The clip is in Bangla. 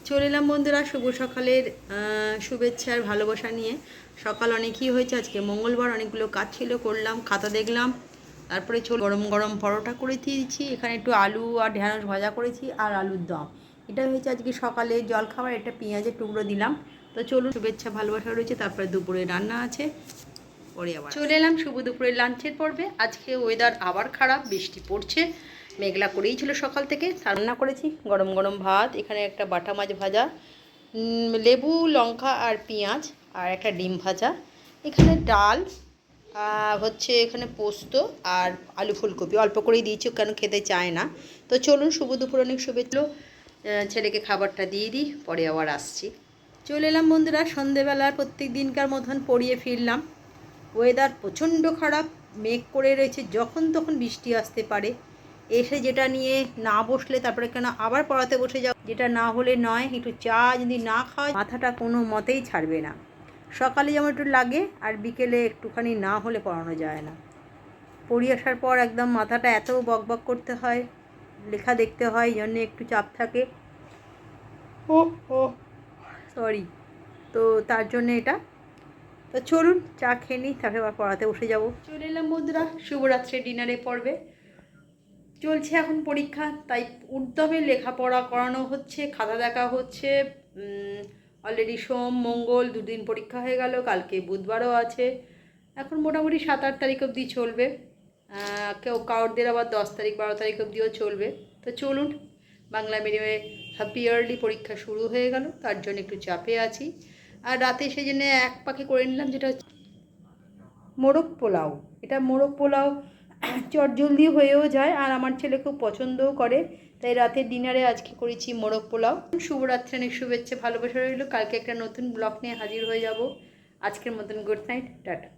চলে এলাম বন্ধুরা শুভ সকালের শুভেচ্ছা আর ভালোবাসা নিয়ে। সকাল অনেকই হয়েছে, আজকে মঙ্গলবার, অনেকগুলো কাজ ছিল, করলাম, খাতা দেখলাম, তারপরে গরম গরম পরোটা করে দিয়েছি, এখানে একটু আলু আর ঢেঁড়স ভাজা করেছি আর আলুর দম। এটা হয়েছে আজকে সকালে জলখাবার। একটা পেঁয়াজের টুকরো দিলাম। তো চলুন, শুভেচ্ছা ভালোবাসা রয়েছে, তারপরে দুপুরে রান্না আছে, পরে আবার চলে এলাম শুভ দুপুরের লাঞ্চের পর্বে। আজকে ওয়েদার আবার খারাপ, বৃষ্টি পড়ছে, মেঘলা করেই ছিল সকাল থেকে। রান্না করেছি গরম গরম ভাত, এখানে একটা বাটা মাছ ভাজা, লেবু লঙ্কা আর পেঁয়াজ, আর একটা ডিম ভাজা, এখানে ডাল, হচ্ছে এখানে পোস্ত আর আলু ফুলকপি অল্প করেই দিয়েছি, কেন খেতে চায় না। তো চলুন, শুভ দুপুর, অনেক শুভেচ্ছা। ছেলেকে খাবারটা দিয়ে দিই, পরে আবার আসছি। চলে এলাম বন্ধুরা সন্ধেবেলার প্রত্যেক দিনকার মতন পড়িয়ে ফিরলাম। ওয়েদার প্রচণ্ড খারাপ, মেঘ করে রয়েছে, যখন তখন বৃষ্টি আসতে পারে। এসে যেটা নিয়ে না বসলে তারপরে কেন আবার পড়াতে বসে যাও, যেটা না হলে নয়। একটু চা যদি না খাওয়া, মাথাটা কোনো মতেই ছাড়বে না। সকালে যেমন একটু লাগে, আর বিকেলে একটুখানি না হলে পড়ানো যায় না। পড়িয়ে আসার পর একদম মাথাটা এত বকবক করতে হয়, লেখা দেখতে হয়, জন্য একটু চাপ থাকে। ও ও সরি। তো তার জন্য এটা। তো চলুন চা খেয়ে নিই, তারপরে আবার পড়াতে বসে যাব। চলে এলাম বন্ধুরা শুভরাত্রি ডিনারে পর্বে। চলছে এখন পরীক্ষা, তাই উদ্যমে লেখাপড়া করানো হচ্ছে, খাতা দেখা হচ্ছে। অলরেডি সোম মঙ্গল দুদিন পরীক্ষা হয়ে গেল, কালকে বুধবারও আছে। এখন মোটামুটি 7-8 তারিখ অবধি চলবে। কেউ কাউরদের আবার 10 তারিখ 12 তারিখ অবধিও চলবে। তো চলুন, বাংলা মিডিয়ামে হাফ ইয়ারলি পরীক্ষা শুরু হয়ে গেল, তার জন্য একটু চাপে আছি। আর রাতে সেই জন্য এক পাকে করে নিলাম, যেটা হচ্ছে মোরগ পোলাও। এটা মোরগ পোলাও চটজলদি হয়েও যায়, আর আমার ছেলে খুব পছন্দও করে, তাই রাতের ডিনারে আজকে করেছি মোরগ পোলাও। শুভরাত্রি, অনেক শুভেচ্ছা ভালোবাসা রইল। কালকে একটা নতুন ব্লগ নিয়ে হাজির হয়ে যাব। আজকের মতন গুড নাইট, টাটা।